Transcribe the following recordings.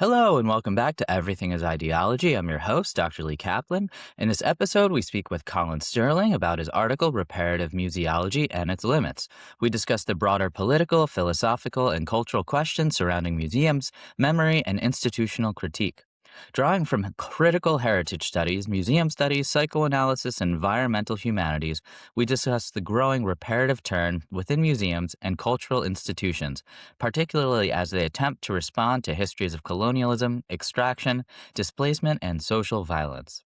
Hello, and welcome back to Everything is Ideology. I'm your host, Dr. Lee Kaplan. In this episode, we speak with Colin Sterling about his article, Reparative Museology and Its Limits. We discuss the broader political, philosophical, and cultural questions surrounding museums, memory, and institutional critique. Drawing from critical heritage studies, museum studies, psychoanalysis, and environmental humanities, we discuss the growing reparative turn within museums and cultural institutions, particularly as they attempt to respond to histories of colonialism, extraction, displacement, and social violence.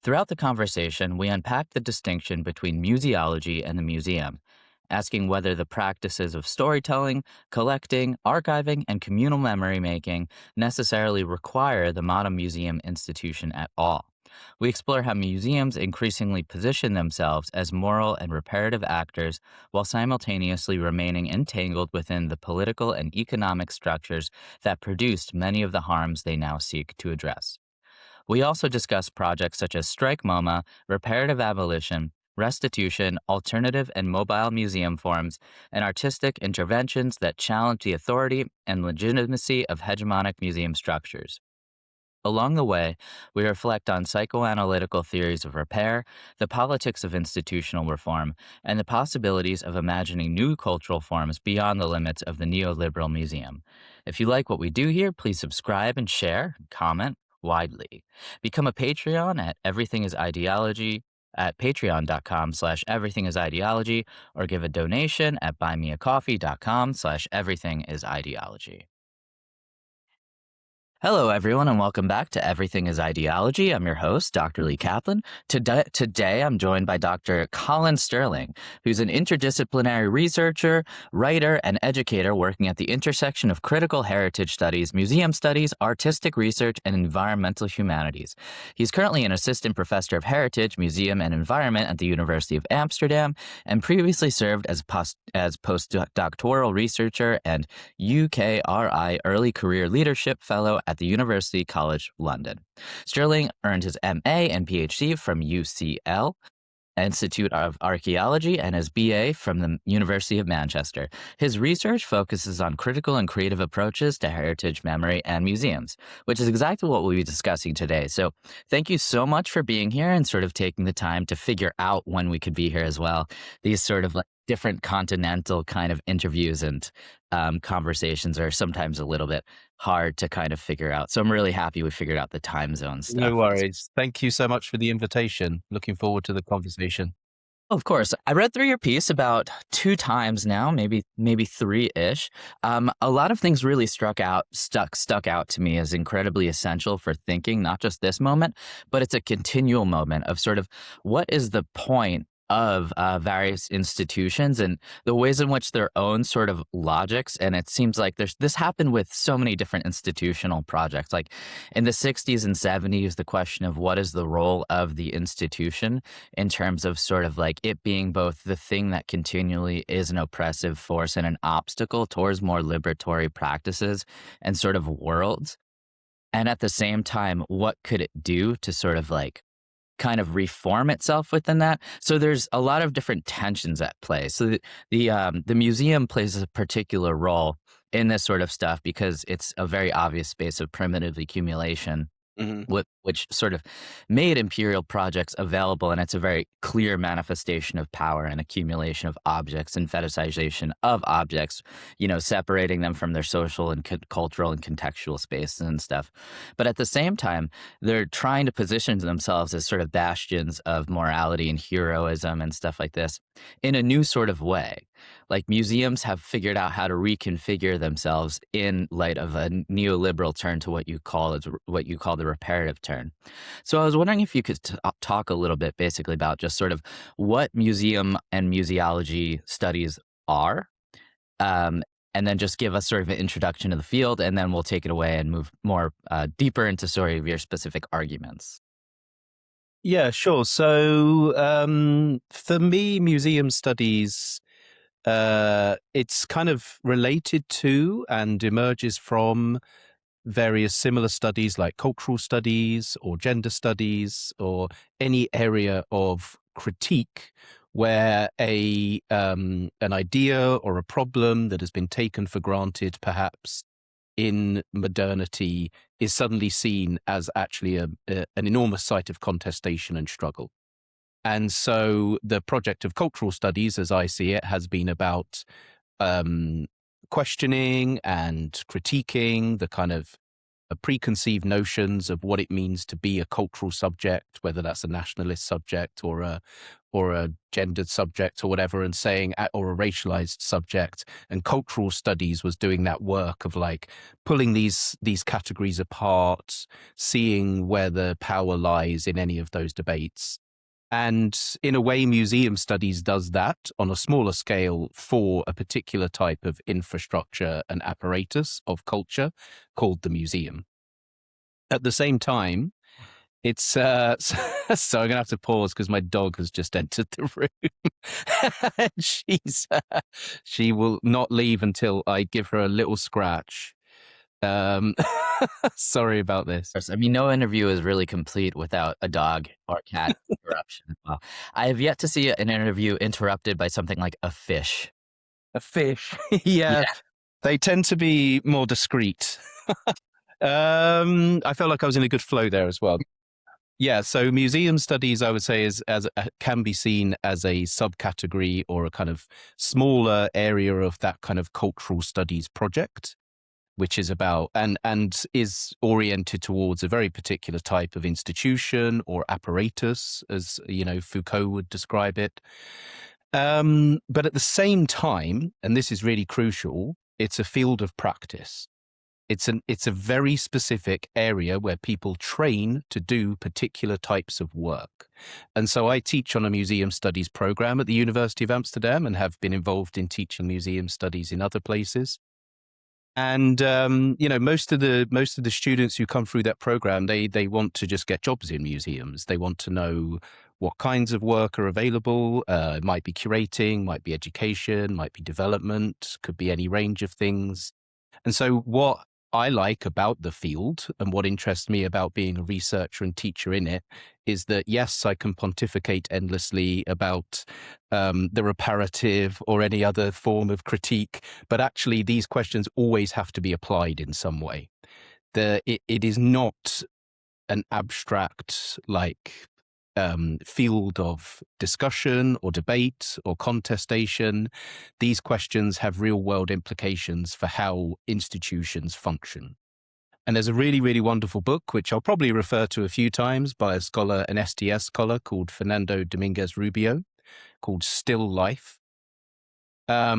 Throughout the conversation, we unpack the distinction between museology and the museum, asking whether the practices of storytelling, collecting, archiving, and communal memory making necessarily require the modern museum institution at all. We explore how museums increasingly position themselves as moral and reparative actors while simultaneously remaining entangled within the political and economic structures that produced many of the harms they now seek to address. We also discuss projects such as Strike MoMA, reparative abolition, restitution, alternative and mobile museum forms, and artistic interventions that challenge the authority and legitimacy of hegemonic museum structures. Along the way, we reflect on psychoanalytical theories of repair, the politics of institutional reform, and the possibilities of imagining new cultural forms beyond the limits of the neoliberal museum. If you like what we do here, please subscribe and share, comment widely. Become a Patreon at Everything is Ideology at patreon.com/everythingisideology or give a donation at buymeacoffee.com/everythingisideology. Hello, everyone, and welcome back to Everything is Ideology. I'm your host, Dr. Lee Kaplan. Today, I'm joined by Dr. Colin Sterling, who's an interdisciplinary researcher, writer, and educator working at the intersection of critical heritage studies, museum studies, artistic research, and environmental humanities. He's currently an assistant professor of heritage, museum, and environment at the University of Amsterdam, and previously served as postdoctoral researcher and UKRI Early Career Leadership Fellow at the University College London. Sterling earned his MA and PhD from UCL Institute of Archaeology and his BA from the University of Manchester. His research focuses on critical and creative approaches to heritage, memory, and museums, which is exactly what we'll be discussing today. So thank you so much for being here and sort of taking the time to figure out when we could be here as well. These sort of like different continental kind of interviews and conversations are sometimes a little bit hard to kind of figure out. So I'm really happy we figured out the time zone No stuff. worries. Thank you so much for the invitation. Looking forward to the conversation. Of course. I read through your piece about 2 times now, maybe 3-ish. A lot of things really stuck out to me as incredibly essential for thinking, not just this moment, but it's a continual moment of sort of what is the point of various institutions and the ways in which their own sort of logics. And it seems like this happened with so many different institutional projects. Like in the 60s and 70s, the question of what is the role of the institution in terms of sort of like it being both the thing that continually is an oppressive force and an obstacle towards more liberatory practices and sort of worlds. And at the same time, what could it do to sort of like reform itself within that? So there's a lot of different tensions at play. So the museum plays a particular role in this sort of stuff because it's a very obvious space of primitive accumulation, Mhm. which sort of made imperial projects available, and it's a very clear manifestation of power and accumulation of objects and fetishization of objects, separating them from their social and cultural and contextual spaces and stuff. But at the same time, they're trying to position themselves as sort of bastions of morality and heroism and stuff like this in a new sort of way. Like museums have figured out how to reconfigure themselves in light of a neoliberal turn to what you call the reparative turn. So I was wondering if you could talk a little bit basically about just sort of what museum and museology studies are, um, and then just give us sort of an introduction to the field, and then we'll take it away and move more deeper into sort of your specific arguments. Yeah, sure. So for me, museum studies, it's kind of related to and emerges from various similar studies like cultural studies or gender studies or any area of critique where an idea or a problem that has been taken for granted perhaps in modernity is suddenly seen as actually an enormous site of contestation and struggle. And so the project of cultural studies, as I see it, has been about um, questioning and critiquing the kind of preconceived notions of what it means to be a cultural subject, whether that's a nationalist subject or a gendered subject or whatever, and saying, or a racialized subject. And cultural studies was doing that work of like pulling these categories apart, seeing where the power lies in any of those debates. And in a way, museum studies does that on a smaller scale for a particular type of infrastructure and apparatus of culture called the museum. At the same time, it's so I'm gonna have to pause because my dog has just entered the room. And she will not leave until I give her a little scratch. Um, sorry about this. I mean, no interview is really complete without a dog or cat interruption as well. I have yet to see an interview interrupted by something like a fish. A fish. Yeah, Yeah. they tend to be more discreet. I felt like I was in a good flow there as well. Yeah, so museum studies, I would say, can be seen as a subcategory or a kind of smaller area of that kind of cultural studies project, which is about and is oriented towards a very particular type of institution or apparatus, as Foucault would describe it. But at the same time, and this is really crucial, it's a field of practice. It's a very specific area where people train to do particular types of work. And so I teach on a museum studies program at the University of Amsterdam and have been involved in teaching museum studies in other places. And most of the students who come through that program, they want to just get jobs in museums. They want to know what kinds of work are available. It might be curating, might be education, might be development, could be any range of things. And so what I like about the field and what interests me about being a researcher and teacher in it is that, yes, I can pontificate endlessly about the reparative or any other form of critique, but actually these questions always have to be applied in some way. It is not an abstract field of discussion or debate or contestation. These questions have real world implications for how institutions function. And there's a really, really wonderful book, which I'll probably refer to a few times, by a scholar, an STS scholar called Fernando Dominguez Rubio, called Still Life,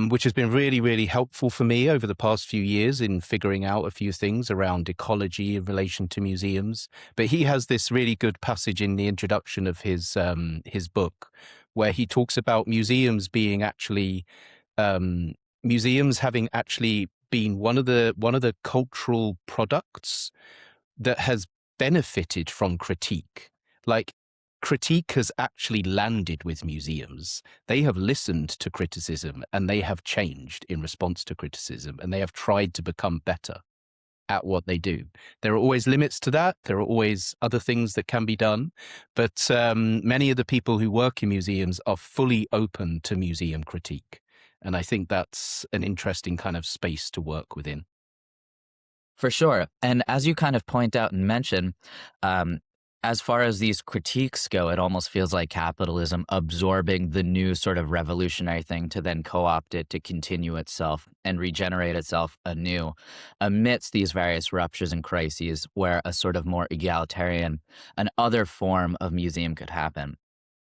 which has been really, really helpful for me over the past few years in figuring out a few things around ecology in relation to museums. But he has this really good passage in the introduction of his book, where he talks about museums being actually museums having actually been one of the cultural products that has benefited from critique. Like, critique has actually landed with museums. They have listened to criticism and they have changed in response to criticism, and they have tried to become better at what they do. There are always limits to that. There are always other things that can be done. But many of the people who work in museums are fully open to museum critique. And I think that's an interesting kind of space to work within. For sure. And as you kind of point out and mention, as far as these critiques go, it almost feels like capitalism absorbing the new sort of revolutionary thing to then co-opt it to continue itself and regenerate itself anew amidst these various ruptures and crises where a sort of more egalitarian, an other form of museum could happen.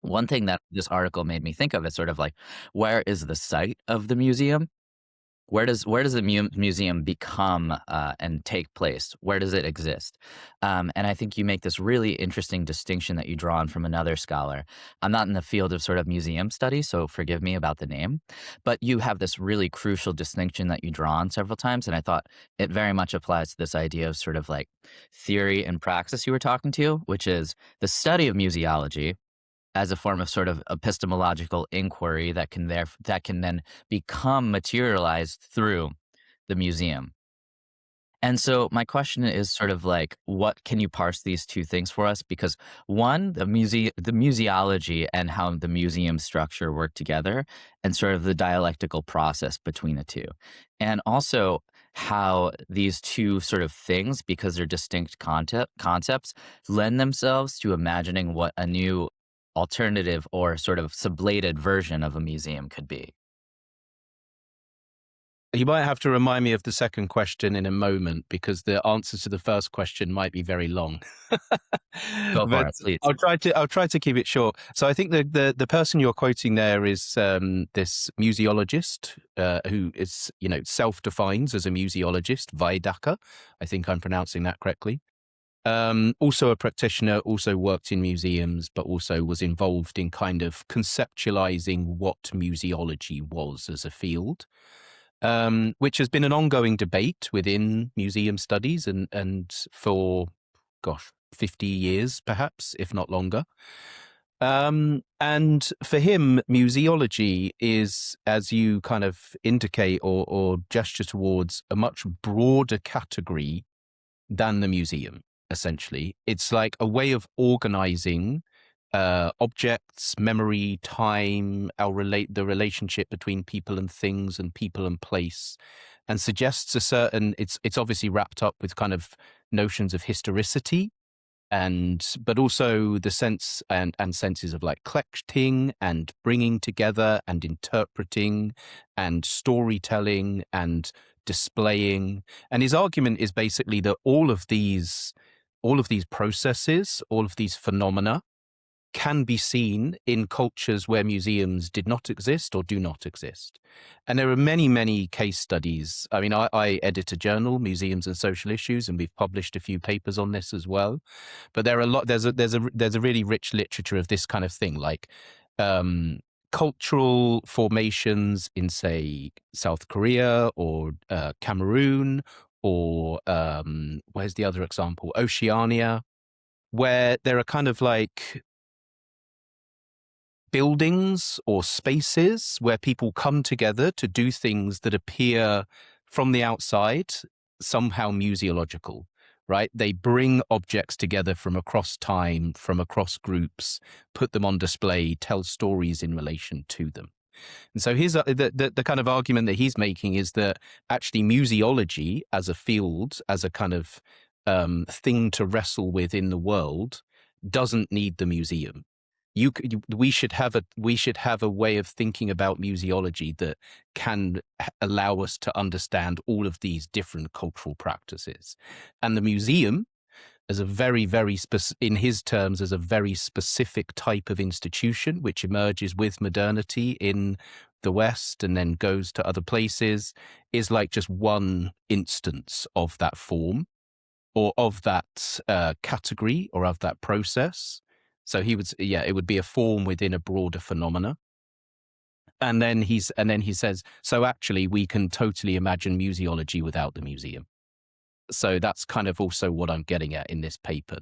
One thing that this article made me think of is sort of like, where is the site of the museum? Where does the museum become and take place? Where does it exist? And I think you make this really interesting distinction that you draw on from another scholar. I'm not in the field of sort of museum studies, so forgive me about the name, but you have this really crucial distinction that you draw on several times, and I thought it very much applies to this idea of sort of like theory and praxis you were talking to, which is the study of museology as a form of sort of epistemological inquiry that can then become materialized through the museum. And so my question is sort of like, what can you parse these two things for us? Because one, the museology and how the museum structure work together, and sort of the dialectical process between the two. And also, how these two sort of things, because they're distinct concepts, lend themselves to imagining what a new alternative or sort of sublated version of a museum could be. You might have to remind me of the second question in a moment because the answer to the first question might be very long. Go for But it, please. I'll try to keep it short. So I think the person you're quoting there is this museologist who is self-defines as a museologist, Vaidaka. I think I'm pronouncing that correctly. Also a practitioner, also worked in museums, but also was involved in kind of conceptualizing what museology was as a field, which has been an ongoing debate within museum studies and for, gosh, 50 years perhaps, if not longer. And for him, museology is, as you kind of indicate or gesture towards, a much broader category than the museum, essentially. It's like a way of organizing objects, memory, time, the relationship between people and things and people and place, and suggests a certain. It's obviously wrapped up with kind of notions of historicity, but also the sense and senses of like collecting and bringing together and interpreting and storytelling and displaying. And his argument is basically that all of these processes, all of these phenomena can be seen in cultures where museums did not exist or do not exist. And there are many, many case studies. I mean, I edit a journal, Museums and Social Issues, and we've published a few papers on this as well. But there are a lot. There's a really rich literature of this kind of thing, like cultural formations in, say, South Korea or Cameroon, or where's the other example? Oceania, where there are kind of like buildings or spaces where people come together to do things that appear from the outside somehow museological, right? They bring objects together from across time, from across groups, put them on display, tell stories in relation to them. And so the kind of argument that he's making is that actually museology as a field, as a kind of thing to wrestle with in the world, doesn't need the museum. We should have a way of thinking about museology that can allow us to understand all of these different cultural practices. And the museum, as a very, very in his terms, as a very specific type of institution, which emerges with modernity in the West and then goes to other places, is like just one instance of that form or of that category or of that process. So it would be a form within a broader phenomena. And then he says, so actually we can totally imagine museology without the museum. So that's kind of also what I'm getting at in this paper,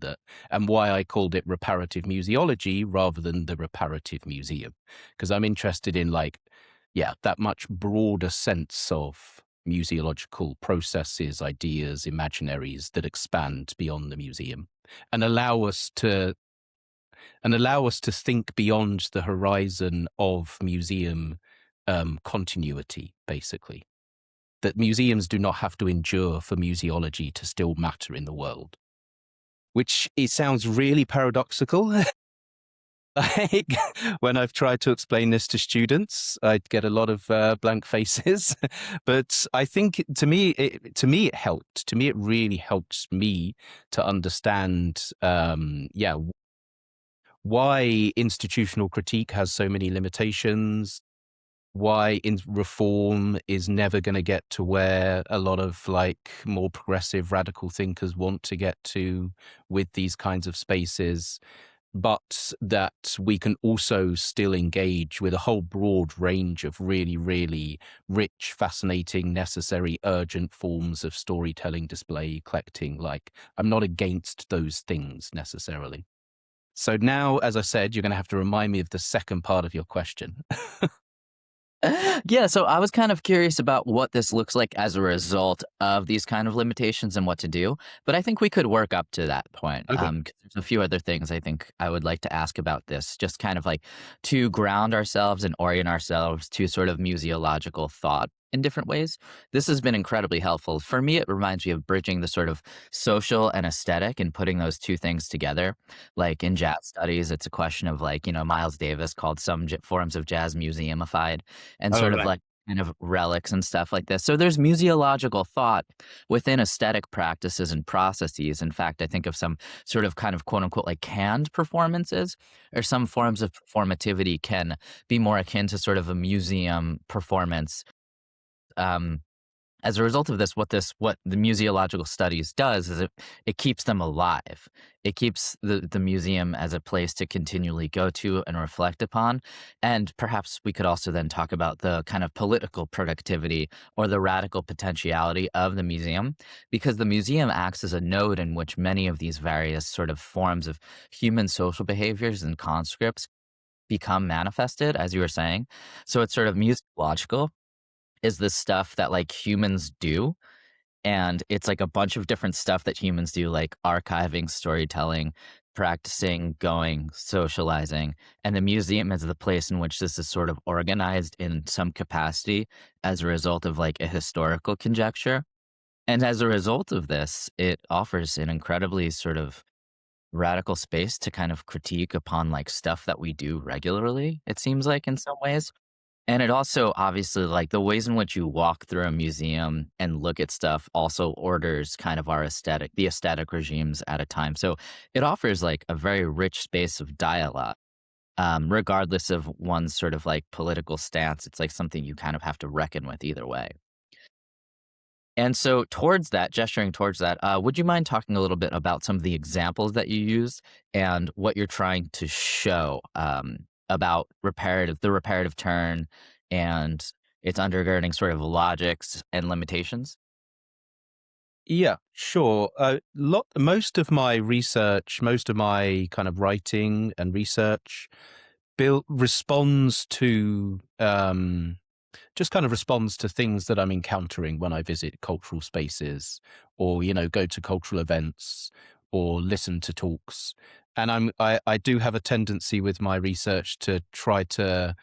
and why I called it reparative museology rather than the reparative museum, because I'm interested in that much broader sense of museological processes, ideas, imaginaries that expand beyond the museum and allow us to think beyond the horizon of museum continuity, basically. That museums do not have to endure for museology to still matter in the world. Which it sounds really paradoxical. Like, when I've tried to explain this to students, I'd get a lot of blank faces. But I think to me it helped. To me, it really helps me to understand, why institutional critique has so many limitations, why reform is never going to get to where a lot of more progressive radical thinkers want to get to with these kinds of spaces, but that we can also still engage with a whole broad range of really, really rich, fascinating, necessary, urgent forms of storytelling, display, collecting. I'm not against those things necessarily. So now, as I said, you're going to have to remind me of the second part of your question. Yeah, so I was kind of curious about what this looks like as a result of these kind of limitations and what to do. But I think we could work up to that point. Okay. 'Cause there's a few other things I think I would like to ask about this, just kind of like to ground ourselves and orient ourselves to sort of museological thought. in different ways. This has been incredibly helpful. For me, it reminds me of bridging the sort of social and aesthetic and putting those two things together. Like in jazz studies, it's a question of like, Miles Davis called some forms of jazz museumified and Oh, sort of right. like kind of relics and stuff like this. So there's museological thought within aesthetic practices and processes. In fact, I think of some sort of kind of quote unquote like canned performances or some forms of performativity can be more akin to sort of a museum performance. Um, as a result of this, what the museological studies does is it keeps them alive. It keeps the museum as a place to continually go to and reflect upon. And perhaps we could also then talk about the kind of political productivity or the radical potentiality of the museum, because the museum acts as a node in which many of these various sort of forms of human social behaviors and conscripts become manifested, as you were saying. So it's sort of museological is this stuff that like humans do. And it's like a bunch of different stuff that humans do, like archiving, storytelling, practicing, going, socializing. And the museum is the place in which this is sort of organized in some capacity as a result of like a historical conjecture. And as a result of this, it offers an incredibly sort of radical space to kind of critique upon like stuff that we do regularly, it seems like in some ways. And it also obviously like the ways in which you walk through a museum and look at stuff also orders kind of our the aesthetic regimes at a time. So it offers like a very rich space of dialogue, regardless of one's sort of like political stance. It's like something you kind of have to reckon with either way. And so, towards that, gesturing towards that, would you mind talking a little bit about some of the examples that you use and what you're trying to show about the reparative turn and its undergirding sort of logics and limitations? Yeah, sure. Most of my research, most of my kind of writing and research responds to just kind of responds to things that I'm encountering when I visit cultural spaces or, go to cultural events or listen to talks. And I do have a tendency with my research to try to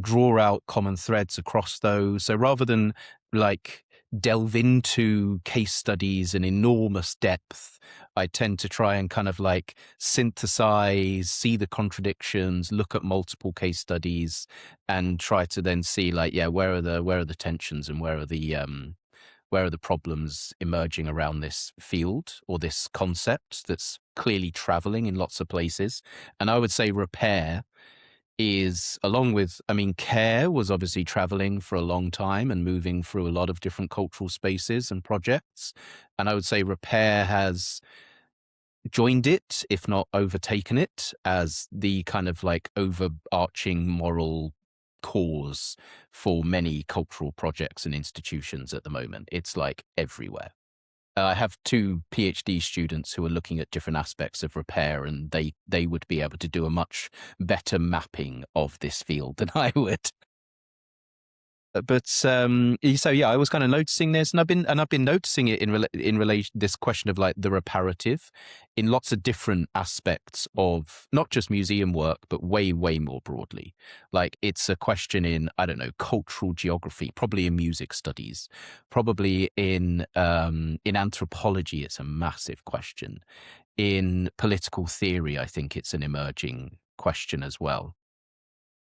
draw out common threads across those. So rather than like delve into case studies in enormous depth, I tend to try and kind of like synthesize, see the contradictions, look at multiple case studies, and try to then see like, yeah, where are the tensions and where are the problems emerging around this field or this concept that's clearly traveling in lots of places. And I would say repair is along with, I mean, care was obviously traveling for a long time and moving through a lot of different cultural spaces and projects. And I would say repair has joined it, if not overtaken it, as the kind of like overarching moral cause for many cultural projects and institutions at the moment. It's like everywhere. I have two PhD students who are looking at different aspects of repair, and they would be able to do a much better mapping of this field than I would. But so yeah, I was kind of noticing this, and I've been noticing it in relation this question of like the reparative in lots of different aspects of not just museum work, but way more broadly. Like it's a question in, I don't know, cultural geography, probably in music studies, probably in anthropology. It's a massive question. In political theory, I think it's an emerging question as well,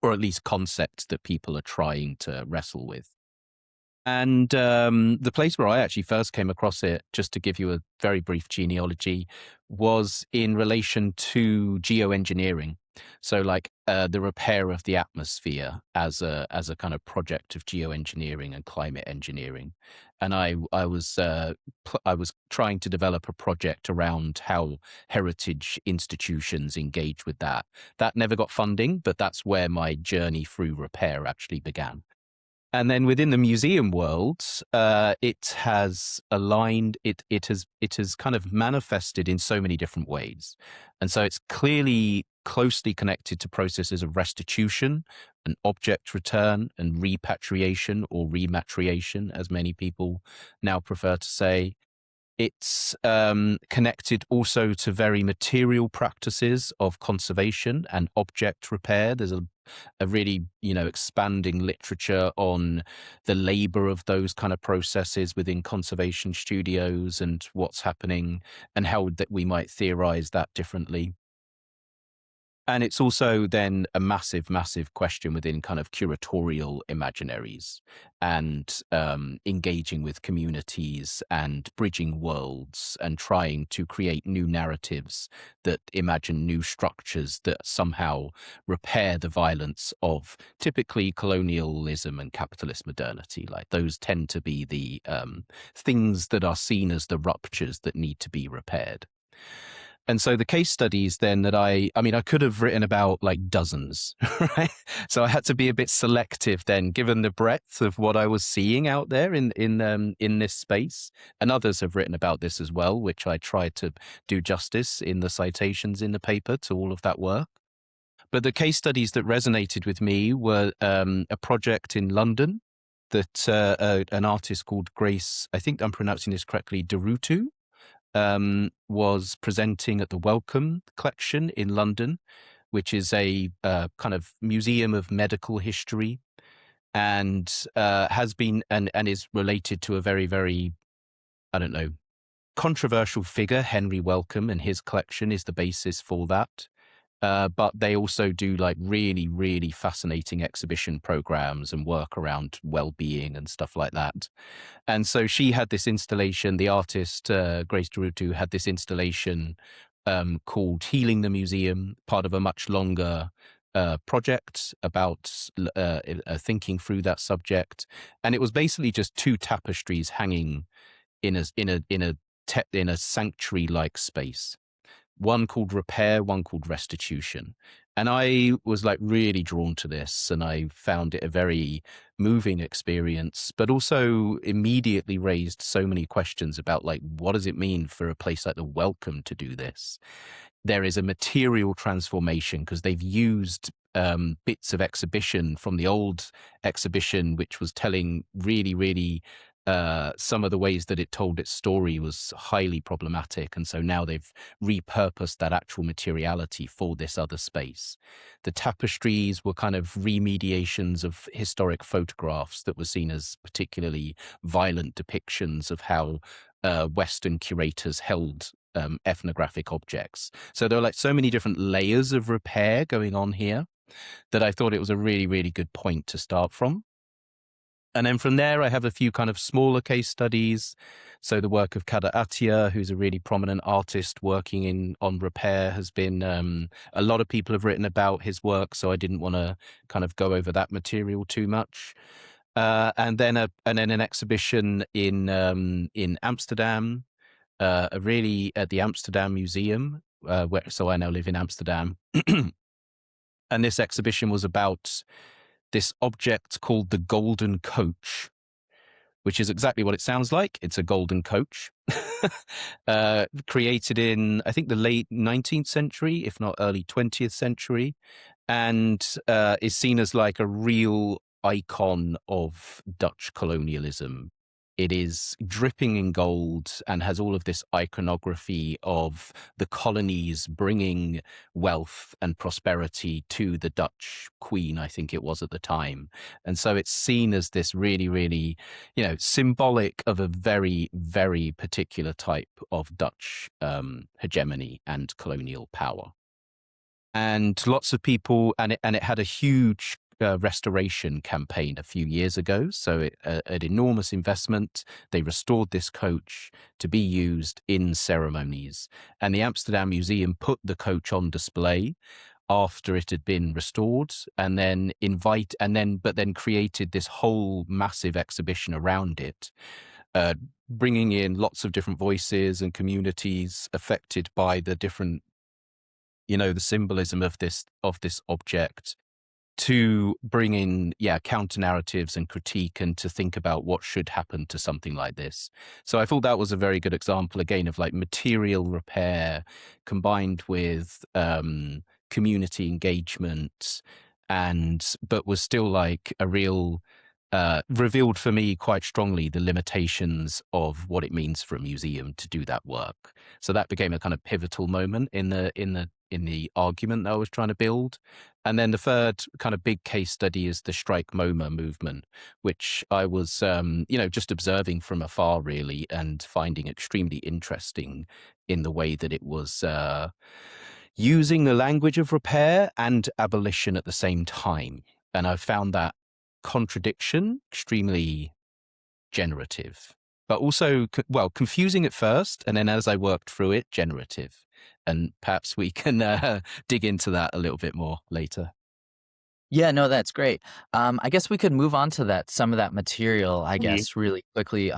or at least concepts that people are trying to wrestle with. And the place where I actually first came across it, just to give you a very brief genealogy, was in relation to geoengineering. So, like the repair of the atmosphere as a kind of project of geoengineering and climate engineering. And I was trying to develop a project around how heritage institutions engage with that. That never got funding, but that's where my journey through repair actually began. And then within the museum world, it has aligned. It has kind of manifested in so many different ways, and so it's clearly closely connected to processes of restitution and object return and repatriation or rematriation, as many people now prefer to say. It's connected also to very material practices of conservation and object repair. There's a really, expanding literature on the labor of those kind of processes within conservation studios and what's happening and how that we might theorize that differently. And it's also then a massive, massive question within kind of curatorial imaginaries and engaging with communities and bridging worlds and trying to create new narratives that imagine new structures that somehow repair the violence of typically colonialism and capitalist modernity. Like those tend to be the things that are seen as the ruptures that need to be repaired. And so the case studies then that I could have written about like dozens, right? So I had to be a bit selective then, given the breadth of what I was seeing out there in this space. And others have written about this as well, which I tried to do justice in the citations in the paper to all of that work. But the case studies that resonated with me were a project in London that an artist called Grace, I think I'm pronouncing this correctly, Derutu, was presenting at the Wellcome collection in London, which is a kind of museum of medical history, and has been and is related to a very, very, I don't know, controversial figure. Henry Wellcome and his collection is the basis for that. But they also do like really, really fascinating exhibition programs and work around well-being and stuff like that. And so she had this installation, the artist, Grace Derutu, had this installation called Healing the Museum, part of a much longer project about thinking through that subject. And it was basically just two tapestries hanging in a sanctuary-like space. One called Repair, one called Restitution. And I was like really drawn to this, and I found it a very moving experience, but also immediately raised so many questions about like, what does it mean for a place like the Wellcome to do this? There is a material transformation because they've used bits of exhibition from the old exhibition, which was telling really, really some of the ways that it told its story was highly problematic. And so now they've repurposed that actual materiality for this other space. The tapestries were kind of remediations of historic photographs that were seen as particularly violent depictions of how Western curators held ethnographic objects. So there are like so many different layers of repair going on here that I thought it was a really, really good point to start from. And then from there, I have a few kind of smaller case studies. So the work of Kader Attia, who's a really prominent artist working on repair, has been, a lot of people have written about his work, so I didn't want to kind of go over that material too much. And then an exhibition in Amsterdam, really at the Amsterdam Museum, so I now live in Amsterdam. And this exhibition was about this object called the Golden Coach, which is exactly what it sounds like. It's a golden coach, created in, I think, the late 19th century, if not early 20th century, and is seen as like a real icon of Dutch colonialism. It is dripping in gold and has all of this iconography of the colonies bringing wealth and prosperity to the Dutch queen, I think it was at the time. And so it's seen as this really, really, symbolic of a very, very particular type of Dutch hegemony and colonial power. And lots of people, and it had a huge restoration campaign a few years ago. So an enormous investment. They restored this coach to be used in ceremonies. And the Amsterdam Museum put the coach on display after it had been restored, and then but then created this whole massive exhibition around it, bringing in lots of different voices and communities affected by the different, the symbolism of this object, to bring in, counter narratives and critique and to think about what should happen to something like this. So I thought that was a very good example, again, of like material repair combined with community engagement, but was still like a real revealed for me quite strongly the limitations of what it means for a museum to do that work. So that became a kind of pivotal moment in the argument that I was trying to build. And then the third kind of big case study is the Strike MoMA movement, which I was, just observing from afar, really, and finding extremely interesting in the way that it was using the language of repair and abolition at the same time. And I found that contradiction extremely generative, but also, confusing at first. And then as I worked through it, generative. And perhaps we can dig into that a little bit more later. Yeah, no, that's great. I guess we could move on to some of that material, I Mhm. guess, really quickly,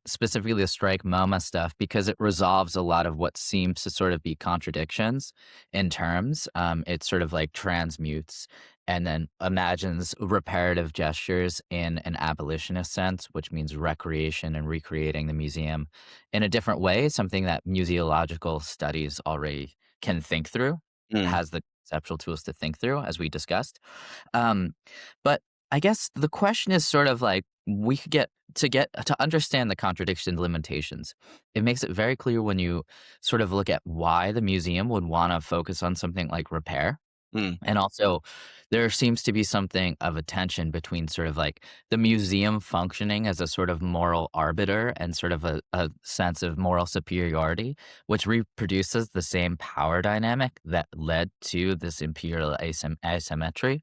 specifically the Strike MoMA stuff, because it resolves a lot of what seems to sort of be contradictions in terms. It sort of like transmutes and then imagines reparative gestures in an abolitionist sense, which means recreation and recreating the museum in a different way, something that museological studies already can think through, Mm, has the conceptual tools to think through, as we discussed. Um, but I guess the question is sort of like we could get to understand the contradiction limitations. It makes it very clear when you sort of look at why the museum would want to focus on something like repair. mm, And also, there seems to be something of a tension between sort of like the museum functioning as a sort of moral arbiter and sort of a sense of moral superiority, which reproduces the same power dynamic that led to this imperial asymmetry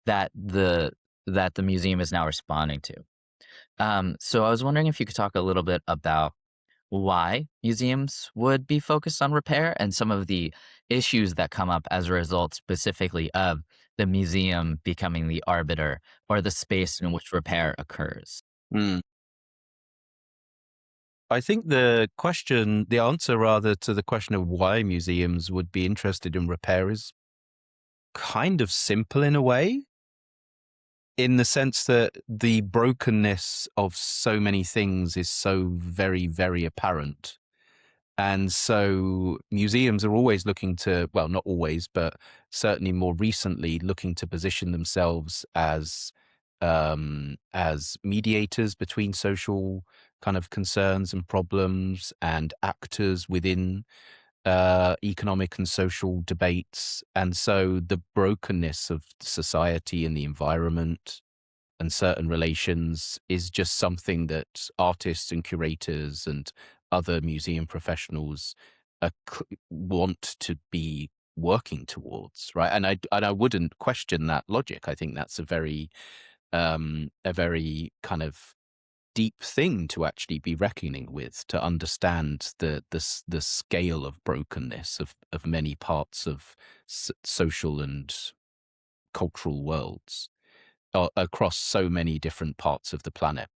that the museum is now responding to. So I was wondering if you could talk a little bit about why museums would be focused on repair and some of the issues that come up as a result specifically of the museum becoming the arbiter or the space in which repair occurs. mm. I think the answer rather to the question of why museums would be interested in repair is kind of simple in a way, in the sense that the brokenness of so many things is so very, very apparent. And so museums are always looking to, well, not always, but certainly more recently, looking to position themselves as mediators between social kind of concerns and problems and actors within economic and social debates. And so the brokenness of society and the environment and certain relations is just something that artists and curators and other museum professionals want to be working towards, right? And I wouldn't question that logic. I think that's a very kind of deep thing to actually be reckoning with, to understand the scale of brokenness of many parts of social and cultural worlds across so many different parts of the planet.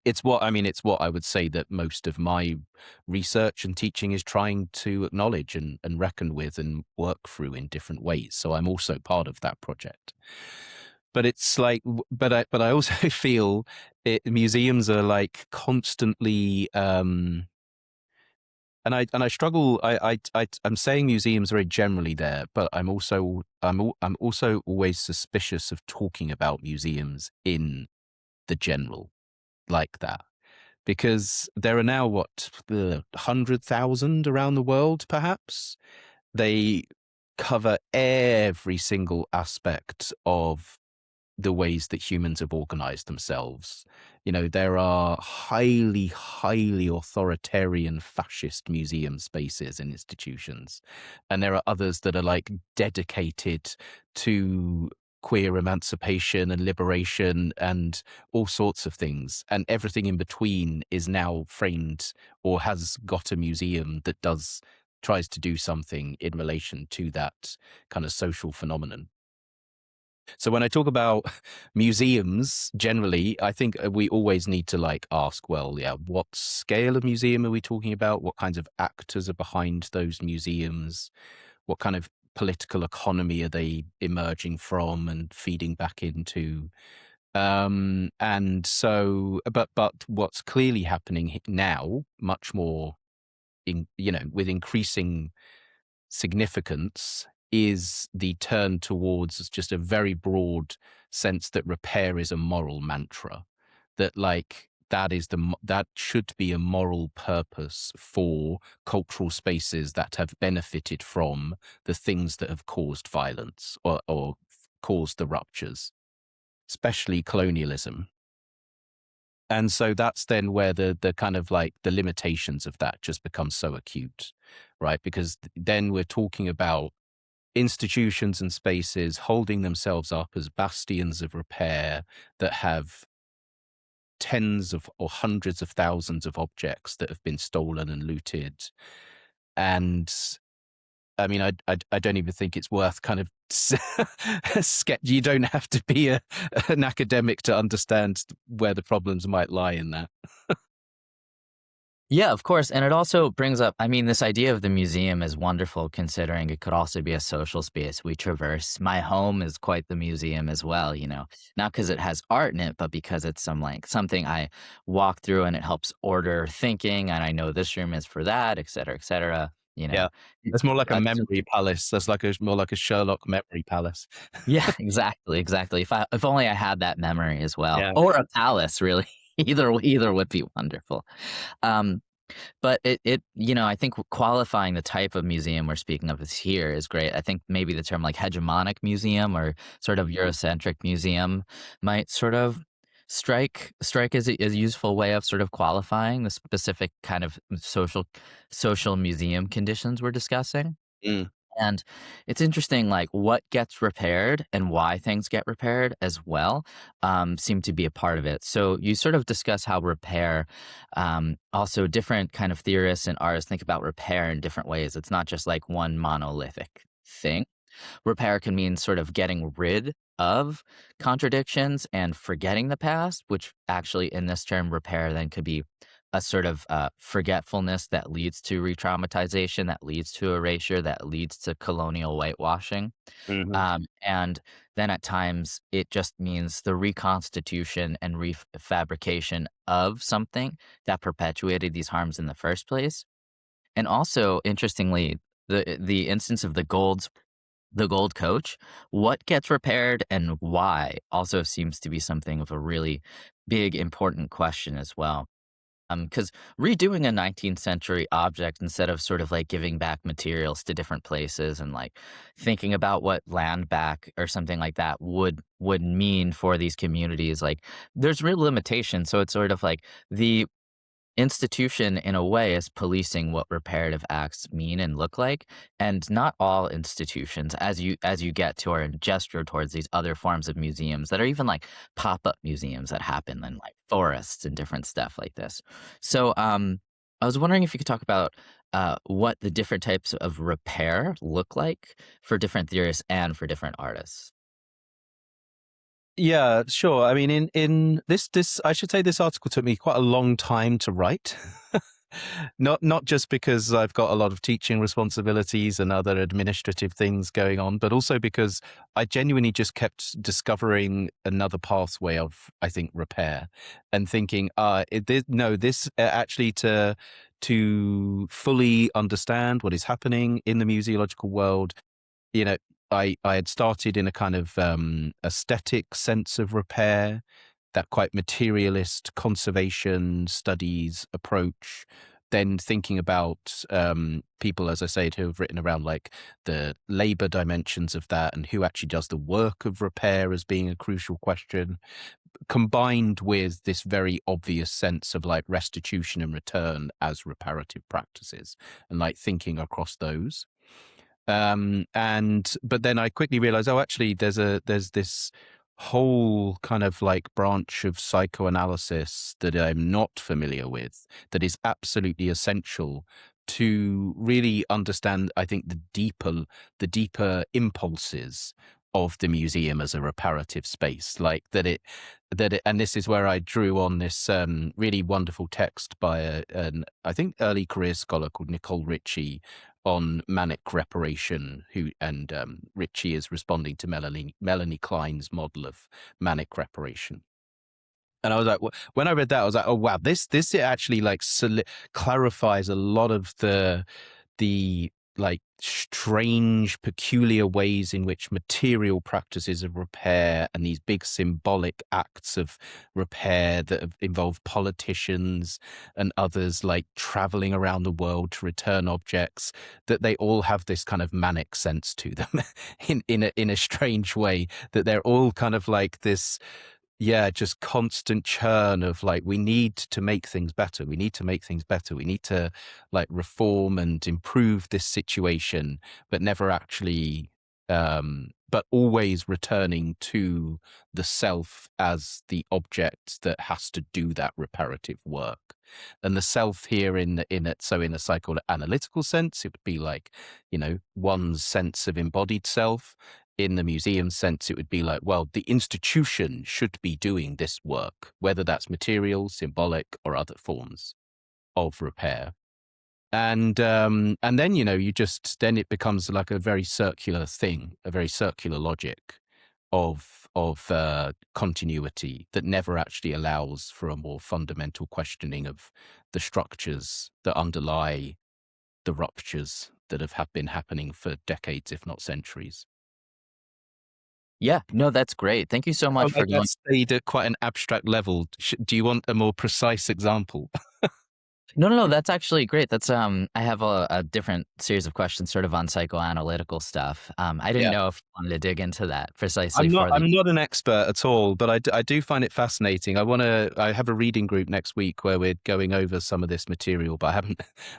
It's what I would say that most of my research and teaching is trying to acknowledge and reckon with and work through in different ways. So I'm also part of that project. But it's like, but I also feel museums are like constantly, and I struggle. I'm saying museums very generally there, but I'm also always suspicious of talking about museums in the general like that, because there are now what, the 100,000 around the world, perhaps. They cover every single aspect of the ways that humans have organized themselves. There are highly, highly authoritarian fascist museum spaces and institutions. And there are others that are like dedicated to queer emancipation and liberation and all sorts of things. And everything in between is now framed or has got a museum that tries to do something in relation to that kind of social phenomenon. So when I talk about museums generally, I think we always need to like ask, well, yeah, what scale of museum are we talking about? What kinds of actors are behind those museums? What kind of political economy are they emerging from and feeding back into? And so, but what's clearly happening now, much more with increasing significance, is the turn towards just a very broad sense that repair is a moral mantra, that like that should be a moral purpose for cultural spaces that have benefited from the things that have caused violence or caused the ruptures, especially colonialism. And so that's then where the kind of like the limitations of that just become so acute, right? Because then we're talking about institutions and spaces holding themselves up as bastions of repair that have tens of or hundreds of thousands of objects that have been stolen and looted. And I mean, I don't even think it's worth kind of sketch. You don't have to be an academic to understand where the problems might lie in that. Yeah, of course. And it also brings up, I mean, this idea of the museum is wonderful considering it could also be a social space we traverse. My home is quite the museum as well, not because it has art in it, but because it's something I walk through and it helps order thinking. And I know this room is for that, et cetera, et cetera. Yeah. It- It's more like a uh, memory palace. That's like more like a Sherlock memory palace. yeah, exactly, exactly. If only I had that memory as well, Yeah. or a palace, really. Either would be wonderful. Um, But I think qualifying the type of museum we're speaking of is here is great. I think maybe the term like hegemonic museum or sort of Eurocentric museum might sort of strike as a useful way of sort of qualifying the specific kind of social museum conditions we're discussing. Mm, And it's interesting, like what gets repaired and why things get repaired as well, seem to be a part of it. So you sort of discuss how repair, also different kind of theorists and artists think about repair in different ways. It's not just like one monolithic thing. Repair can mean sort of getting rid of contradictions and forgetting the past, which actually in this term, repair then could be a sort of forgetfulness that leads to re-traumatization, that leads to erasure, that leads to colonial whitewashing. mhm, And then at times it just means the reconstitution and refabrication of something that perpetuated these harms in the first place. And also, interestingly, the instance of the gold coach, what gets repaired and why also seems to be something of a really big, important question as well. Because redoing a 19th century object instead of sort of like giving back materials to different places and like thinking about what land back or something like that would mean for these communities, like there's real limitations. So it's sort of like the institution in a way is policing what reparative acts mean and look like, and not all institutions as you get to or gesture towards these other forms of museums that are even like pop-up museums that happen in like forests and different stuff like this. So I was wondering if you could talk about what the different types of repair look like for different theorists and for different artists. Yeah, sure. I mean, in this, I should say this article took me quite a long time to write. Not just because I've got a lot of teaching responsibilities and other administrative things going on, but also because I genuinely just kept discovering another pathway of, I think, repair, and thinking, no, this actually to fully understand what is happening in the museological world, you know, I had started in a kind of aesthetic sense of repair, that quite materialist conservation studies approach. Then thinking about people, as I said, who have written around like the labor dimensions of that and who actually does the work of repair as being a crucial question, combined with this very obvious sense of like restitution and return as reparative practices, and like thinking across those. And but then I quickly realized, oh, actually, there's this whole kind of like branch of psychoanalysis that I'm not familiar with that is absolutely essential to really understand, I think, the deeper impulses of the museum as a reparative space, like and this is where I drew on this really wonderful text by an I think early career scholar called Nicole Ritchie on manic reparation, Ritchie is responding to Melanie Klein's model of manic reparation. And I was like, when I read that, I was like, oh wow, this actually like clarifies a lot of the like strange, peculiar ways in which material practices of repair and these big symbolic acts of repair that involve politicians and others like traveling around the world to return objects, that they all have this kind of manic sense to them in a strange way, that they're all kind of like this, yeah, just constant churn of like, we need to make things better. We need to make things better. We need to like reform and improve this situation, but never actually, but always returning to the self as the object that has to do that reparative work. And the self here so in a psychoanalytical sense, it would be like, one's sense of embodied self. In the museum sense, it would be like, well, the institution should be doing this work, whether that's material, symbolic, or other forms of repair. And then, then it becomes like a very circular thing, a very circular logic of continuity that never actually allows for a more fundamental questioning of the structures that underlie the ruptures that have been happening for decades, if not centuries. Yeah, no, that's great. Thank you so much for That going. stayed at quite an abstract level. Do you want a more precise example? No, that's actually great. That's I have a different series of questions sort of on psychoanalytical stuff. I didn't Yeah. know if you wanted to dig into that precisely for the. I'm not an expert at all, but I do find it fascinating. I have a reading group next week where we're going over some of this material, but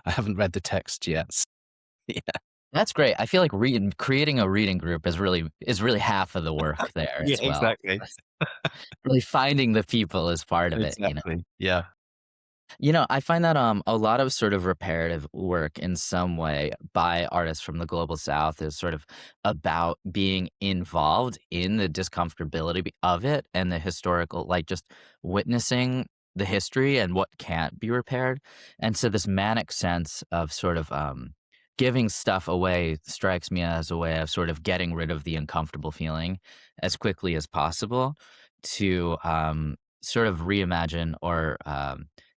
I haven't read the text yet. Yeah. That's great. I feel like creating a reading group is really half of the work there Yeah, as well. exactly. Really finding the people is part of it. Exactly. Yeah. I find that a lot of sort of reparative work in some way by artists from the global south is sort of about being involved in the discomfortability of it and the historical, like just witnessing the history and what can't be repaired. And so this manic sense of sort of giving stuff away strikes me as a way of sort of getting rid of the uncomfortable feeling as quickly as possible to sort of reimagine or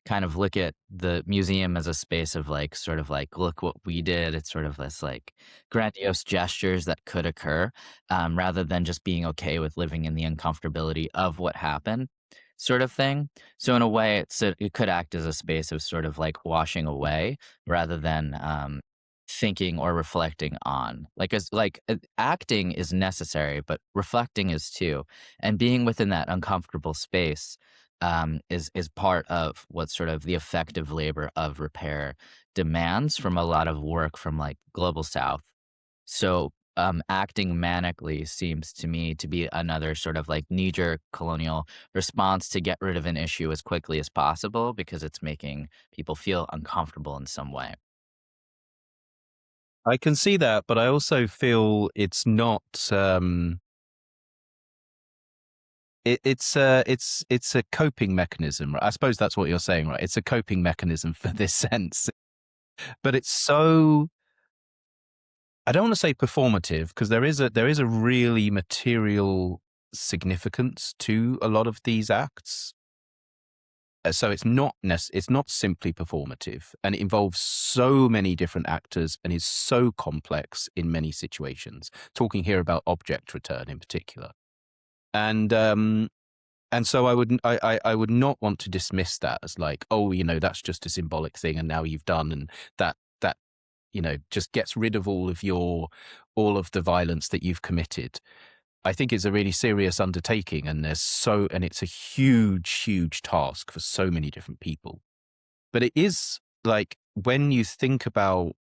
kind of look at the museum as a space of like sort of like look what we did. It's sort of this like grandiose gestures that could occur, rather than just being okay with living in the uncomfortability of what happened, sort of thing. So in a way it could act as a space of sort of like washing away rather than thinking or reflecting on, like, as like acting is necessary but reflecting is too, and being within that uncomfortable space is part of what sort of the effective labor of repair demands from a lot of work from like global south. So acting manically seems to me to be another sort of like knee-jerk colonial response to get rid of an issue as quickly as possible because it's making people feel uncomfortable in some way. I can see that, but I also feel it's not. It's a coping mechanism. Right? I suppose that's what you're saying, right? It's a coping mechanism for this sense, but it's so. I don't want to say performative because there is a really material significance to a lot of these acts. So it's not simply performative, and it involves so many different actors and is so complex in many situations. Talking here about object return in particular, and so I would not want to dismiss that as like, oh, that's just a symbolic thing, and now you've done, and that just gets rid of all of the violence that you've committed. I think it's a really serious undertaking, and it's a huge task for so many different people. But it is like when you think about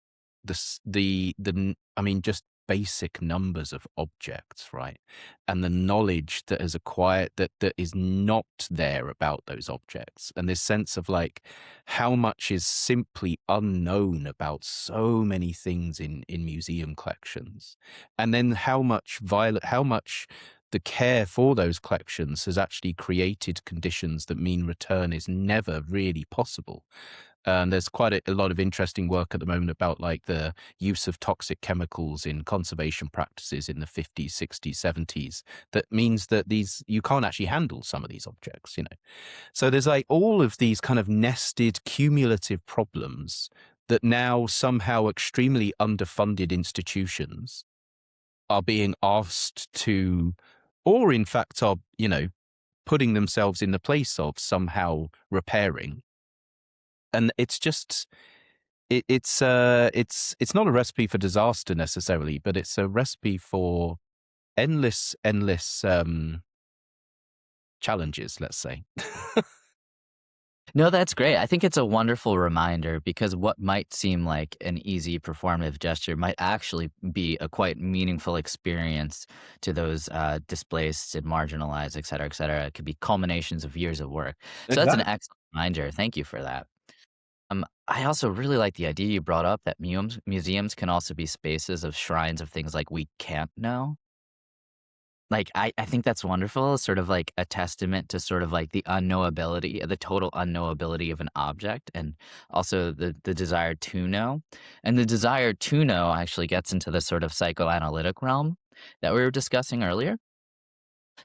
I mean, just basic numbers of objects, right? And the knowledge that has acquired that is not there about those objects. And this sense of like how much is simply unknown about so many things in museum collections. And then how much the care for those collections has actually created conditions that mean return is never really possible. And there's quite a lot of interesting work at the moment about like the use of toxic chemicals in conservation practices in the 50s, 60s, 70s. That means that you can't actually handle some of these objects. So there's like all of these kind of nested cumulative problems that now somehow extremely underfunded institutions are being asked to, or in fact are, putting themselves in the place of somehow repairing. And it's just, it's not a recipe for disaster necessarily, but it's a recipe for endless challenges, let's say. No, that's great. I think it's a wonderful reminder because what might seem like an easy performative gesture might actually be a quite meaningful experience to those displaced and marginalized, et cetera, et cetera. It could be culminations of years of work. So that's an Exactly. excellent reminder. Thank you for that. I also really like the idea you brought up that museums can also be spaces of shrines of things like we can't know. Like, I think that's wonderful, sort of like a testament to sort of like the unknowability, the total unknowability of an object, and also the desire to know. And the desire to know actually gets into the sort of psychoanalytic realm that we were discussing earlier.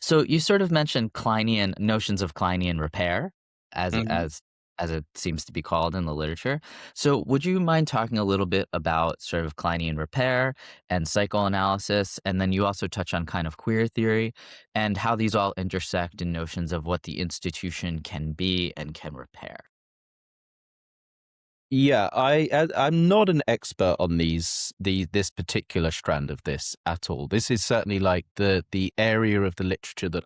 So you sort of mentioned Kleinian notions of Kleinian repair as Mhm. as as it seems to be called in the literature. So would you mind talking a little bit about sort of Kleinian repair and psychoanalysis? And then you also touch on kind of queer theory and how these all intersect in notions of what the institution can be and can repair. Yeah, I'm not an expert on this particular strand of this at all. This is certainly like the area of the literature that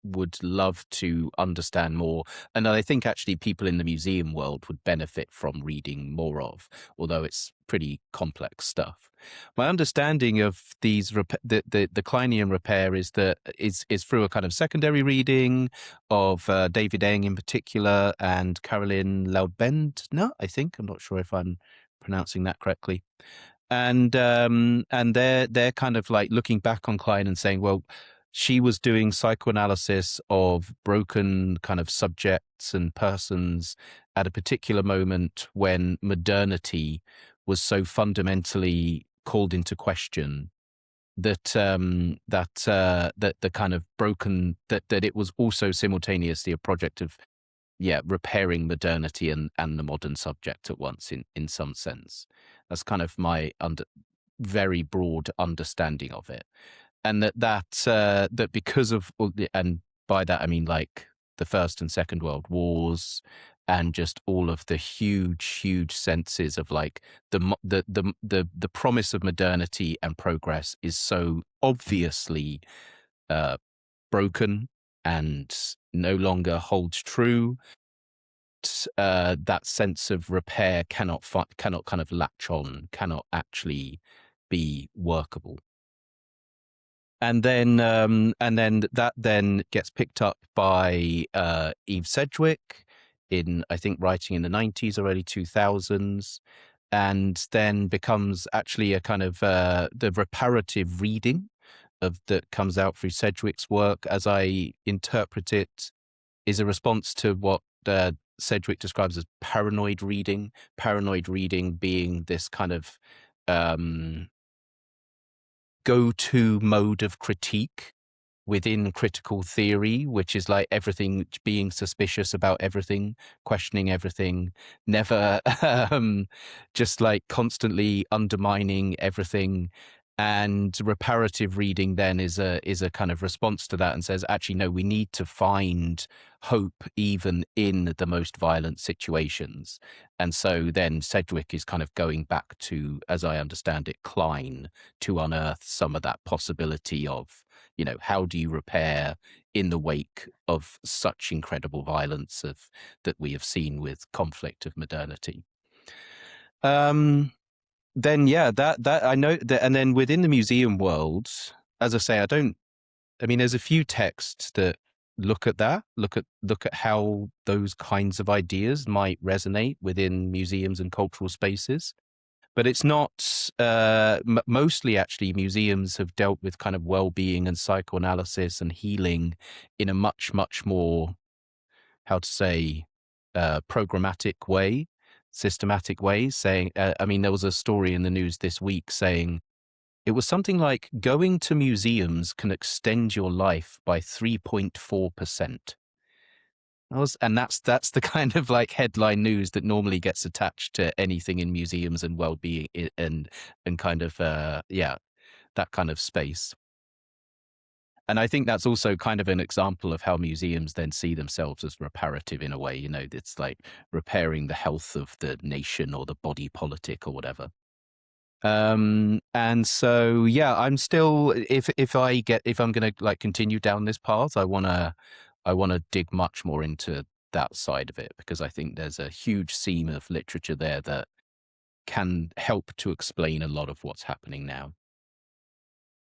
would love to understand more, and I think actually people in the museum world would benefit from reading more of, although it's pretty complex stuff. My understanding of the Kleinian repair is that is through a kind of secondary reading of David Eng in particular and Caroline Laubendner, I think. I'm not sure if I'm pronouncing that correctly. And they're kind of like looking back on Klein and saying, well, she was doing psychoanalysis of broken kind of subjects and persons at a particular moment when modernity was so fundamentally called into question that the kind of broken that it was also simultaneously a project of repairing modernity and the modern subject at once in some sense. That's kind of my very broad understanding of it, and that because of and by that I mean like the First and Second World Wars and just all of the huge senses of like the promise of modernity and progress is so obviously uh, broken and no longer holds true. That sense of repair cannot kind of latch on, cannot actually be workable. And then that then gets picked up by Eve Sedgwick in, I think, writing in the 90s or early 2000s, and then becomes actually a kind of the reparative reading of that comes out through Sedgwick's work, as I interpret it, is a response to what Sedgwick describes as paranoid reading. Paranoid reading being this kind of go-to mode of critique within critical theory, which is like everything, being suspicious about everything, questioning everything, never just like constantly undermining everything. And reparative reading then is a kind of response to that and says, actually, no, we need to find hope even in the most violent situations. And so then Sedgwick is kind of going back to, as I understand it, Klein, to unearth some of that possibility of, how do you repair in the wake of such incredible violence of that we have seen with conflict of modernity. Then that I know that, and then within the museum world, as I say, I mean, there's a few texts that look at that, look at how those kinds of ideas might resonate within museums and cultural spaces. But it's not mostly actually museums have dealt with kind of well-being and psychoanalysis and healing in a much more, how to say, programmatic way, systematic way, saying, I mean, there was a story in the news this week saying it was something like going to museums can extend your life by 3.4%. And that's the kind of like headline news that normally gets attached to anything in museums and well-being and kind of yeah, that kind of space. And I think that's also kind of an example of how museums then see themselves as reparative in a way. You know, it's like repairing the health of the nation or the body politic or whatever. And so yeah, I'm still if I'm gonna like continue down this path, I wanna dig much more into that side of it because I think there's a huge seam of literature there that can help to explain a lot of what's happening now.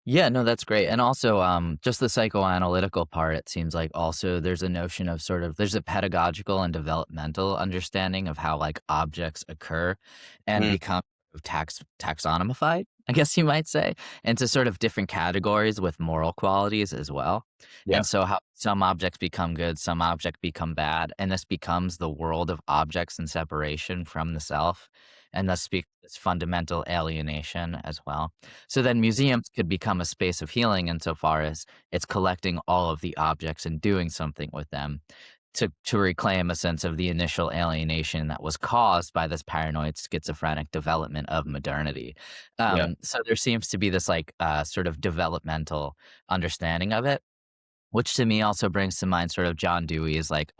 Yeah, no, that's great. And also, just the psychoanalytical part, it seems like also there's a notion of sort of there's a pedagogical and developmental understanding of how like objects occur and Mm, become taxonomified, I guess you might say, into sort of different categories with moral qualities as well. yeah, And so how some objects become good, some objects become bad, and this becomes the world of objects and separation from the self, and thus speaks this fundamental alienation as well. So then museums could become a space of healing insofar as it's collecting all of the objects and doing something with them to reclaim a sense of the initial alienation that was caused by this paranoid schizophrenic development of modernity. yeah. So there seems to be this like sort of developmental understanding of it, which to me also brings to mind sort of John Dewey's like Mm,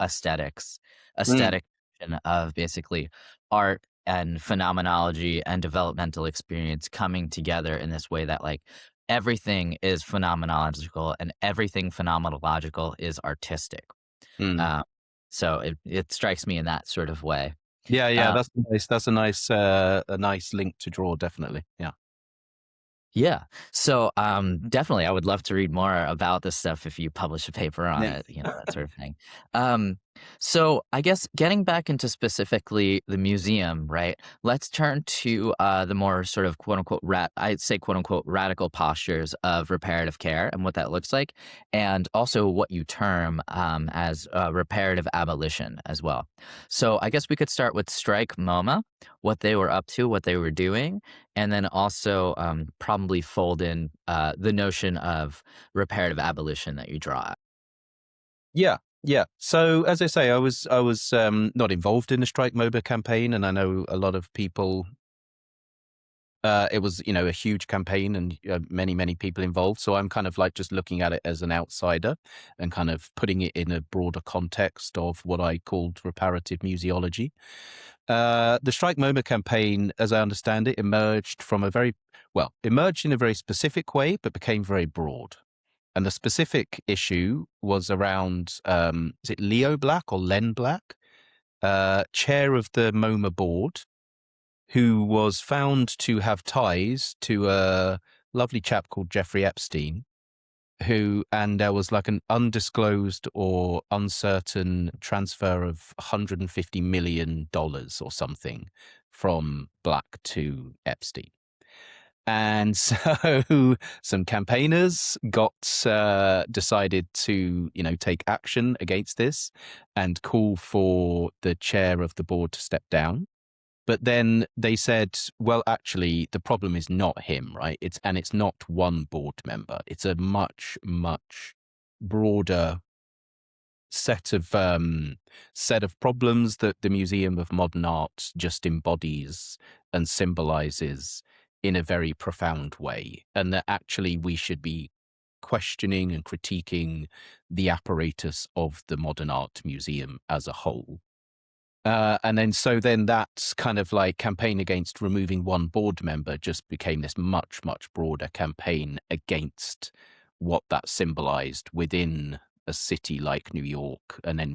aesthetic notion of basically art and phenomenology and developmental experience coming together in this way that like everything is phenomenological and everything phenomenological is artistic. mm. Uh, so it strikes me in that sort of way. Yeah, yeah, Uh, that's nice. That's a nice link to draw, definitely. Yeah. Yeah. So, definitely, I would love to read more about this stuff if you publish a paper on Yeah. it, that sort of thing. Um, so I guess getting back into specifically the museum, right? Let's turn to the more sort of quote unquote I'd say quote unquote radical postures of reparative care and what that looks like, and also what you term as reparative abolition as well. So I guess we could start with Strike MoMA, what they were up to, what they were doing, and then also probably fold in the notion of reparative abolition that you draw out. Yeah, yeah. So as I say, I was not involved in the Strike MOBA campaign, and I know a lot of people. It was a huge campaign and many people involved. So I'm kind of like just looking at it as an outsider and kind of putting it in a broader context of what I called reparative museology. The Strike MoMA campaign, as I understand it, emerged in a very specific way, but became very broad. And the specific issue was around, is it Leo Black or Len Black, chair of the MoMA board, who was found to have ties to a lovely chap called Jeffrey Epstein, and there was like an undisclosed or uncertain transfer of $150 million or something from Black to Epstein. And so some campaigners got decided to, take action against this and call for the chair of the board to step down. But then they said, well, actually, the problem is not him, right? It's not one board member. It's a much, much broader set of problems that the Museum of Modern Art just embodies and symbolizes in a very profound way, and that actually we should be questioning and critiquing the apparatus of the Modern Art Museum as a whole. And then that kind of like campaign against removing one board member just became this much, much broader campaign against what that symbolized within a city like New York, and then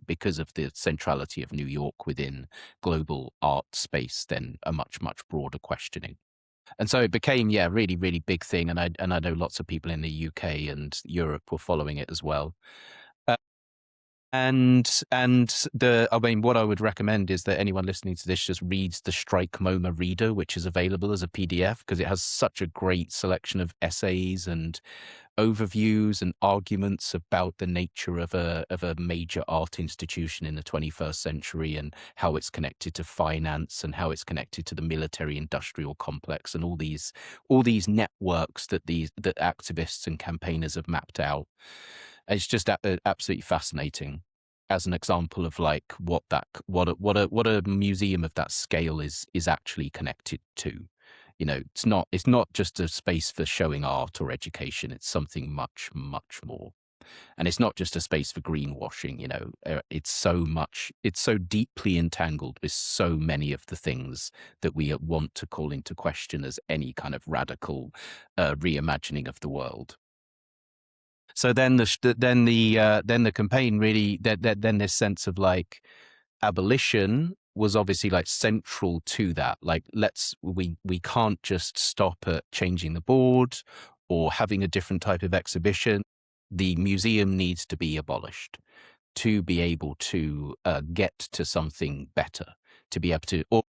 because of the centrality of New York within global art space, then a much, much broader questioning. And so it became, yeah, really, really big thing. And I know lots of people in the UK and Europe were following it as well. And what I would recommend is that anyone listening to this just reads the Strike MoMA Reader, which is available as a PDF, because it has such a great selection of essays and overviews and arguments about the nature of a major art institution in the 21st century, and how it's connected to finance and how it's connected to the military industrial complex, and all these networks that activists and campaigners have mapped out. It's just absolutely fascinating. as an example of like what a museum of that scale is actually connected to. It's not just a space for showing art or education. It's something much, much more. And it's not just a space for greenwashing. It's so deeply entangled with so many of the things that we want to call into question as any kind of radical reimagining of the world. So then the campaign really, then this sense of like abolition was obviously like central to that. Like, we can't just stop at changing the board or having a different type of exhibition. The museum needs to be abolished to be able to get to something better, to be able to. Or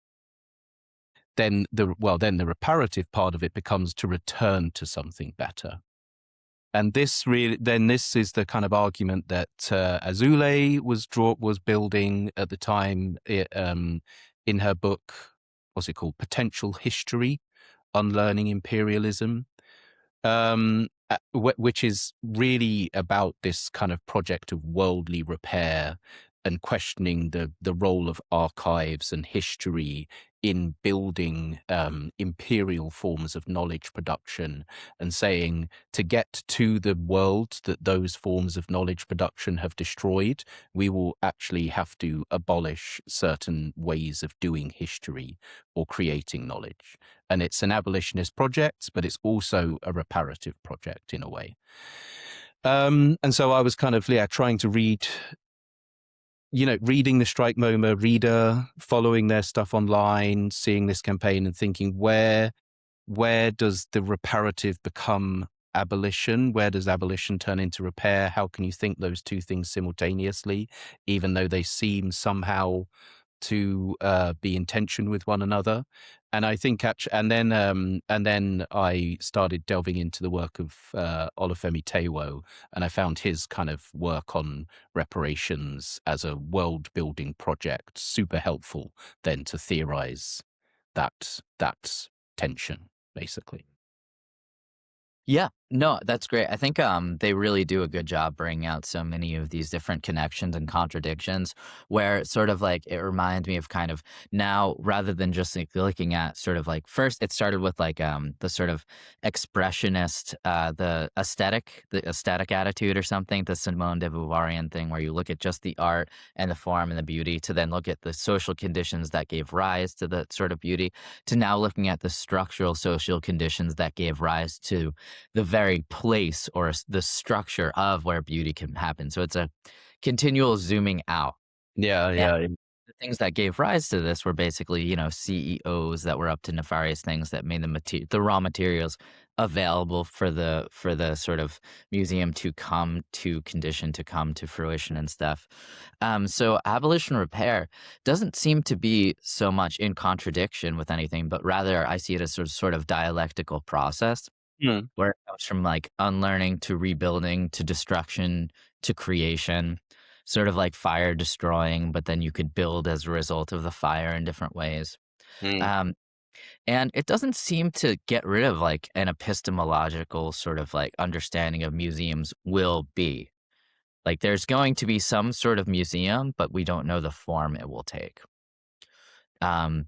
then the reparative part of it becomes to return to something better. And this is the kind of argument that Azule was building at the time, in her book, what's it called, Potential History, Unlearning Imperialism, which is really about this kind of project of worldly repair and questioning the role of archives and history in building imperial forms of knowledge production, and saying, to get to the world that those forms of knowledge production have destroyed, we will actually have to abolish certain ways of doing history or creating knowledge. And it's an abolitionist project, but it's also a reparative project in a way. And so I was kind of trying to reading the Strike MoMA reader, following their stuff online, seeing this campaign and thinking, where does the reparative become abolition? Where does abolition turn into repair? How can you think those two things simultaneously, even though they seem somehow to be in tension with one another? And I think and then I started delving into the work of Olufemi Taiwo, and I found his kind of work on reparations as a world building project super helpful then to theorize that tension, basically. Yeah, no, that's great. I think they really do a good job bringing out so many of these different connections and contradictions, where it's sort of like it reminds me of kind of now, rather than just like looking at sort of like, first it started with like the sort of expressionist, the aesthetic attitude or something, the Simone de Beauvoirian thing, where you look at just the art and the form and the beauty, to then look at the social conditions that gave rise to the sort of beauty, to now looking at the structural social conditions that gave rise to the very place or the structure of where beauty can happen. So it's a continual zooming out. Yeah, And yeah. the things that gave rise to this were basically, CEOs that were up to nefarious things that made the raw materials available for the sort of museum to come to condition, to come to fruition and stuff. So abolition repair doesn't seem to be so much in contradiction with anything, but rather I see it as sort of dialectical process, Mm. where it comes from like unlearning to rebuilding to destruction to creation, sort of like fire destroying, but then you could build as a result of the fire in different ways. Mm. Um, and it doesn't seem to get rid of like an epistemological sort of like understanding of museums will be. Like there's going to be some sort of museum, but we don't know the form it will take. Um,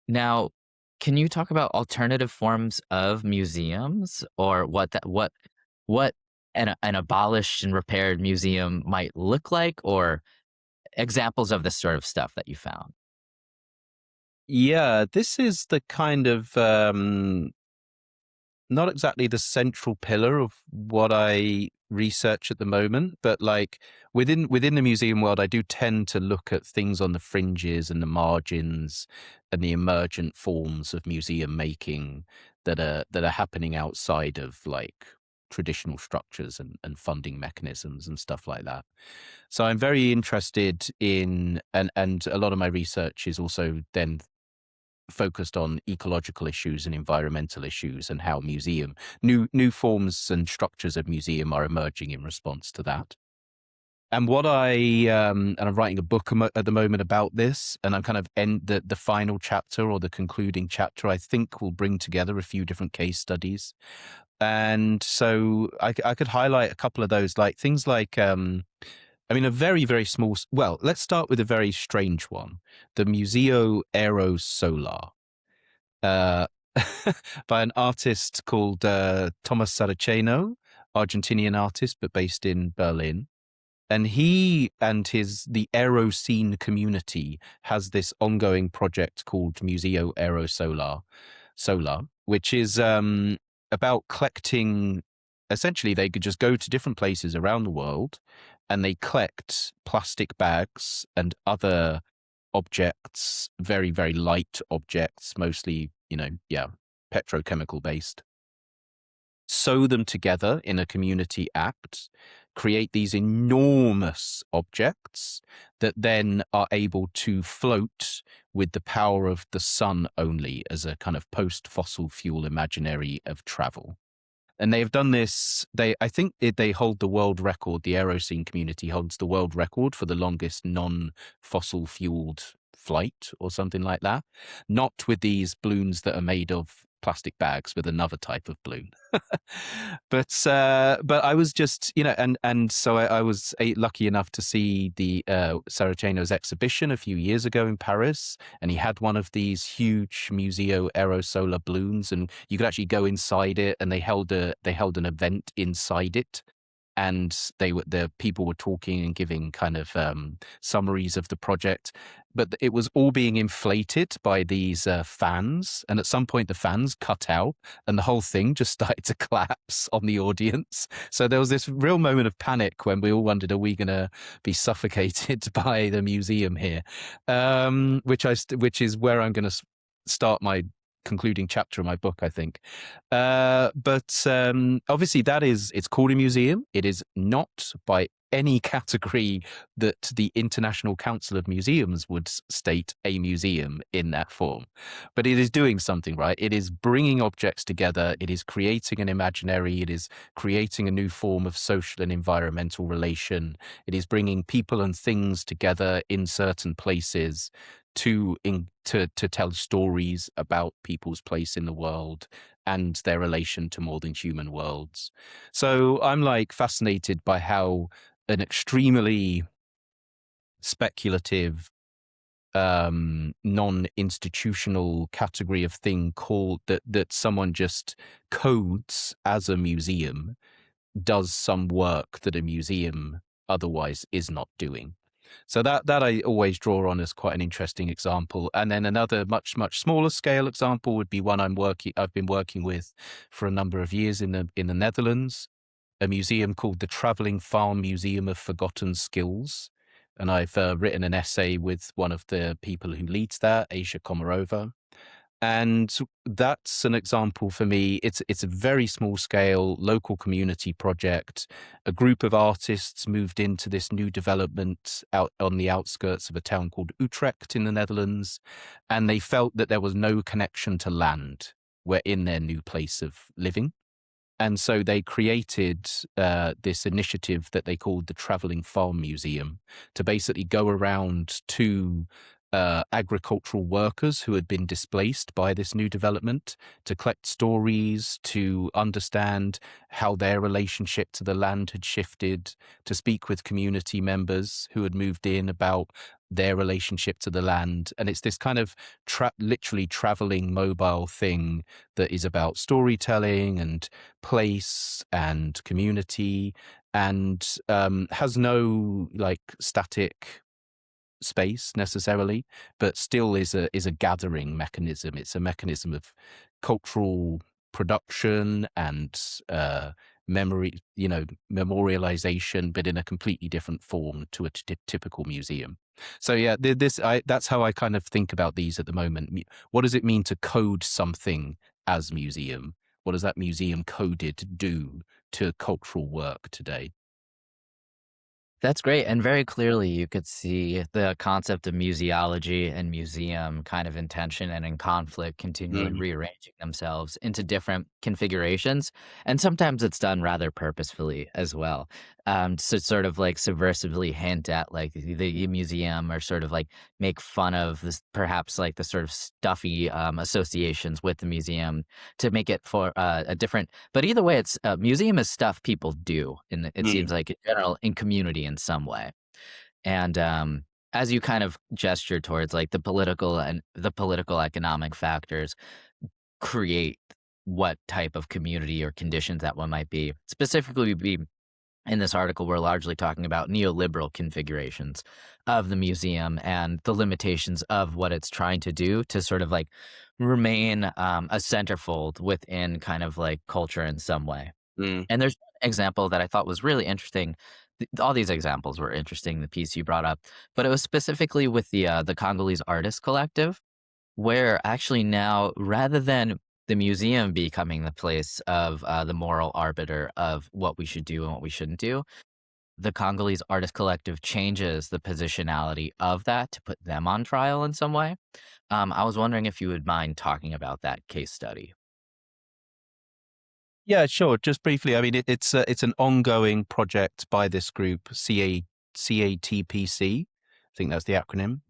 Now, can you talk about alternative forms of museums, or what an abolished and repaired museum might look like, or examples of this sort of stuff that you found? Yeah, this is the kind of not exactly the central pillar of what I research at the moment, but like within the museum world, I do tend to look at things on the fringes and the margins and the emergent forms of museum making that are happening outside of like traditional structures and funding mechanisms and stuff like that. So I'm very interested in, and a lot of my research is also then focused on ecological issues and environmental issues, and how new forms and structures of museum are emerging in response to that. And and I'm writing a book at the moment about this, and I'm kind of the final chapter or the concluding chapter, I think, will bring together a few different case studies. And so I could highlight a couple of those, like things like I mean, a very, very small. Well, let's start with a very strange one: the Museo Aerosolar, uh, by an artist called Thomas Saraceno, Argentinian artist, but based in Berlin. And he and the aeroscene community has this ongoing project called Museo Solar, which is about collecting. Essentially, they could just go to different places around the world, and they collect plastic bags and other objects, very, very light objects, mostly, petrochemical based, sew them together in a community act, create these enormous objects that then are able to float with the power of the sun only, as a kind of post-fossil fuel imaginary of travel. And they have done this. I think they hold the world record. The aeroscene community holds the world record for the longest non-fossil fueled flight, or something like that. Not with these balloons that are made of plastic bags, with another type of balloon. But I was just, and so I was lucky enough to see the Saraceno's exhibition a few years ago in Paris, and he had one of these huge Museo Aerosolar balloons, and you could actually go inside it, and they held an event inside it. And the people were talking and giving kind of summaries of the project, but it was all being inflated by these fans. And at some point, the fans cut out, and the whole thing just started to collapse on the audience. So there was this real moment of panic when we all wondered, are we going to be suffocated by the museum here? Which is where I'm going to start my concluding chapter of my book, I think. But obviously it's called a museum. It is not by any category that the International Council of Museums would state a museum in that form. But it is doing something, right? It is bringing objects together. It is creating an imaginary. It is creating a new form of social and environmental relation. It is bringing people and things together in certain places to tell stories about people's place in the world and their relation to more than human worlds. So I'm fascinated by how an extremely speculative, non-institutional category of thing called that someone just codes as a museum does some work that a museum otherwise is not doing. So that I always draw on as quite an interesting example. And then another much smaller scale example would be one I've been working with for a number of years in the Netherlands, a museum called the Traveling Farm Museum of Forgotten Skills. And I've written an essay with one of the people who leads that, Asia Komarova. And that's an example for me. It's a very small scale local community project. A group of artists moved into this new development out on the outskirts of a town called Utrecht in the Netherlands, and they felt that there was no connection to land in their new place of living. And so they created this initiative that they called the Traveling Farm Museum to basically go around to agricultural workers who had been displaced by this new development, to collect stories, to understand how their relationship to the land had shifted, to speak with community members who had moved in about their relationship to the land. And it's this kind of literally traveling mobile thing that is about storytelling and place and community, and has no static space necessarily, but still is a gathering mechanism. It's a mechanism of cultural production and memory, memorialization, but in a completely different form to a typical museum. So yeah, that's how I kind of think about these at the moment. What does it mean to code something as museum? What does that museum coded do to cultural work today? That's great. And very clearly, you could see the concept of museology and museum kind of in tension and in conflict, continually Mm. rearranging themselves into different configurations. And sometimes it's done rather purposefully as well. To sort of subversively hint at the museum, or sort of make fun of this, perhaps the sort of stuffy associations with the museum, to make it for a different. But either way, it's museum is stuff people do, and it Mm. seems like in general in community in some way. And as you kind of gesture towards like the political economic factors create what type of community or conditions that one might be. Specifically, be in this article, we're largely talking about neoliberal configurations of the museum and the limitations of what it's trying to do to sort of like remain a centerfold within kind of like culture in some way. Mm. And there's one example that I thought was really interesting. All these examples were interesting, the piece you brought up, but it was specifically with the Congolese Artist Collective, where actually now, rather than the museum becoming the place of the moral arbiter of what we should do and what we shouldn't do, the Congolese Artist Collective changes the positionality of that to put them on trial in some way. I was wondering if you would mind talking about that case study. Yeah, sure. Just briefly, I mean, it's an ongoing project by this group, CATPC. I think that's the acronym,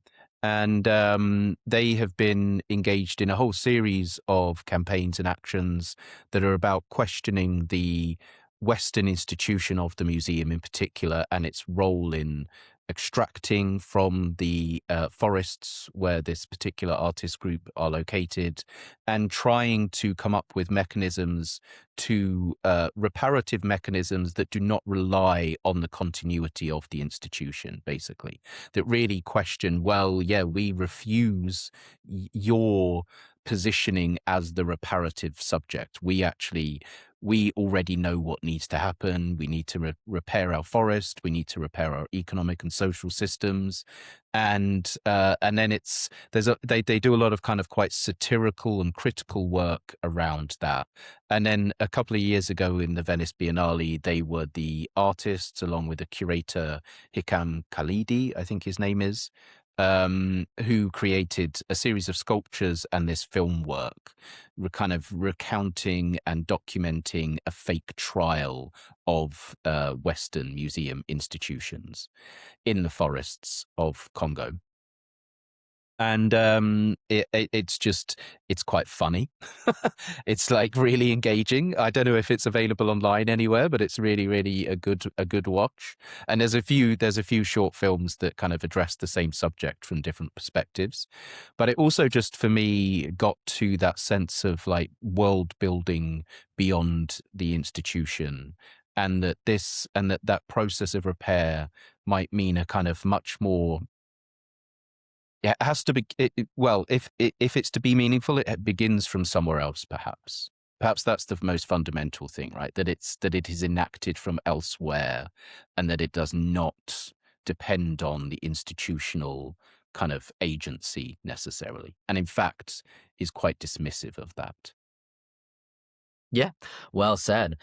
and they have been engaged in a whole series of campaigns and actions that are about questioning the Western institution of the museum in particular and its role in extracting from the forests where this particular artist group are located and trying to come up with mechanisms to reparative mechanisms that do not rely on the continuity of the institution, basically, that really question, well, yeah, we refuse your positioning as the reparative subject. We already know what needs to happen. We need to repair our forest. We need to repair our economic and social systems, and then they do a lot of kind of quite satirical and critical work around that. And then a couple of years ago in the Venice Biennale, they were the artists along with the curator Hikam Khalidi, I think his name is, who created a series of sculptures and this film work, kind of recounting and documenting a fake trial of Western museum institutions in the forests of Congo. And it's quite funny. It's like really engaging. I don't know if it's available online anywhere, but it's really a good watch. And there's a few short films that kind of address the same subject from different perspectives. But it also just for me got to that sense of like world building beyond the institution, and that process of repair might mean a kind of much more. Yeah, it has to be. Well, if it's to be meaningful, it begins from somewhere else. Perhaps that's the most fundamental thing, right? That it is enacted from elsewhere, and that it does not depend on the institutional kind of agency necessarily, and in fact, is quite dismissive of that. Yeah, well said.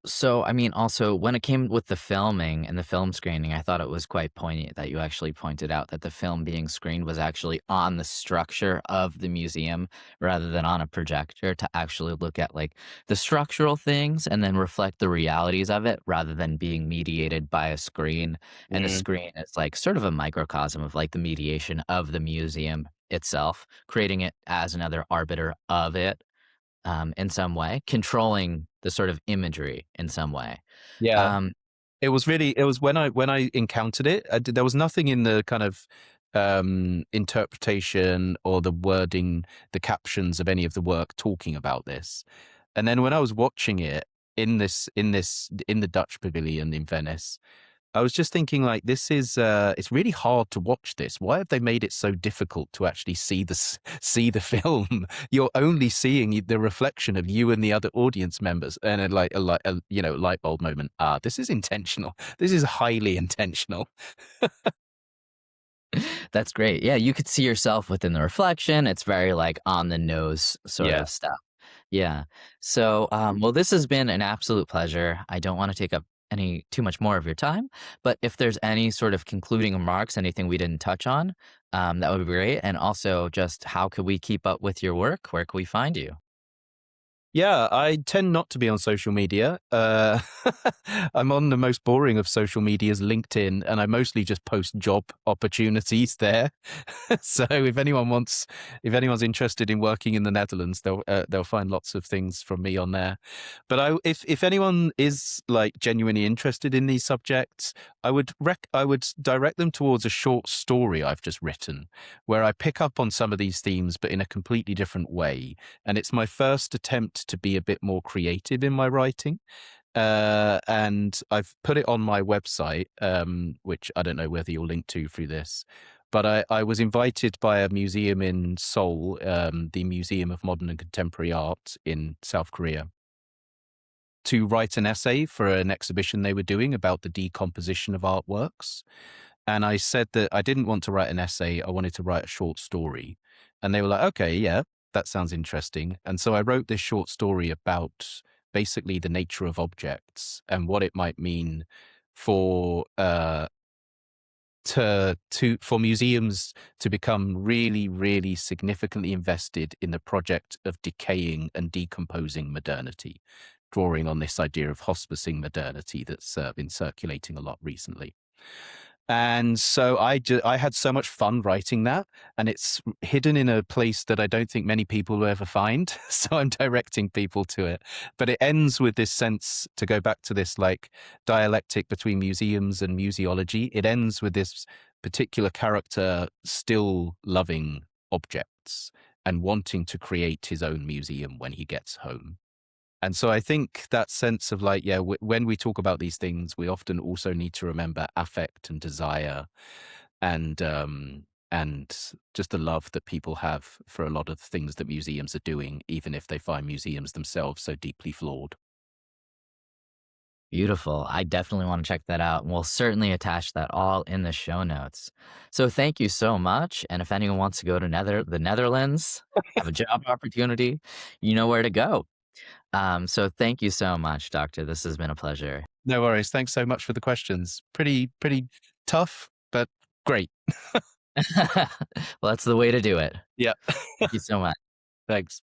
So I mean, also when it came with the filming and the film screening, I thought it was quite poignant that you actually pointed out that the film being screened was actually on the structure of the museum rather than on a projector to actually look at like the structural things and then reflect the realities of it rather than being mediated by a screen. And the Mm. screen is like sort of a microcosm of like the mediation of the museum itself, creating it as another arbiter of it in some way, controlling the sort of imagery in some way. Yeah, Um, it was when I encountered it, there was nothing in the kind of interpretation or the wording, the captions of any of the work talking about this. And then when I was watching it in the Dutch Pavilion in Venice, I was just thinking like this is it's really hard to watch this. Why have they made it so difficult to actually see the film? You're only seeing the reflection of you and the other audience members, and a light bulb moment. Ah, this is intentional. This is highly intentional. that's great. Yeah, you could see yourself within the reflection. It's very like on the nose sort Yeah. of stuff. Yeah. So, well, this has been an absolute pleasure. I don't want to take up any too much more of your time, but if there's any sort of concluding remarks, anything we didn't touch on, that would be great. And also, just how could we keep up with your work? Where can we find you? Yeah, I tend not to be on social media. I'm on the most boring of social medias, LinkedIn, and I mostly just post job opportunities there. So if anyone's interested in working in the Netherlands, they'll find lots of things from me on there. But if anyone is like genuinely interested in these subjects, I would direct them towards a short story I've just written, where I pick up on some of these themes, but in a completely different way, and it's my first attempt to be a bit more creative in my writing. And I've put it on my website, which I don't know whether you'll link to through this. But I was invited by a museum in Seoul, the Museum of Modern and Contemporary Art in South Korea, to write an essay for an exhibition they were doing about the decomposition of artworks. And I said that I didn't want to write an essay, I wanted to write a short story. And they were like, okay, yeah, that sounds interesting. And so I wrote this short story about basically the nature of objects and what it might mean for for museums to become really, really significantly invested in the project of decaying and decomposing modernity, drawing on this idea of hospicing modernity that's been circulating a lot recently. And so I had so much fun writing that, and it's hidden in a place that I don't think many people will ever find. So I'm directing people to it. But it ends with this sense, to go back to this like dialectic between museums and museology, it ends with this particular character still loving objects and wanting to create his own museum when he gets home. And so I think that sense of like, yeah, when we talk about these things, we often also need to remember affect and desire, and just the love that people have for a lot of the things that museums are doing, even if they find museums themselves so deeply flawed. Beautiful. I definitely want to check that out. And we'll certainly attach that all in the show notes. So thank you so much. And if anyone wants to go to the Netherlands, have a job opportunity, you know where to go. So thank you so much, Doctor. This has been a pleasure. No worries. Thanks so much for the questions. Pretty tough, but great. Well, that's the way to do it. Yeah. Thank you so much. Thanks.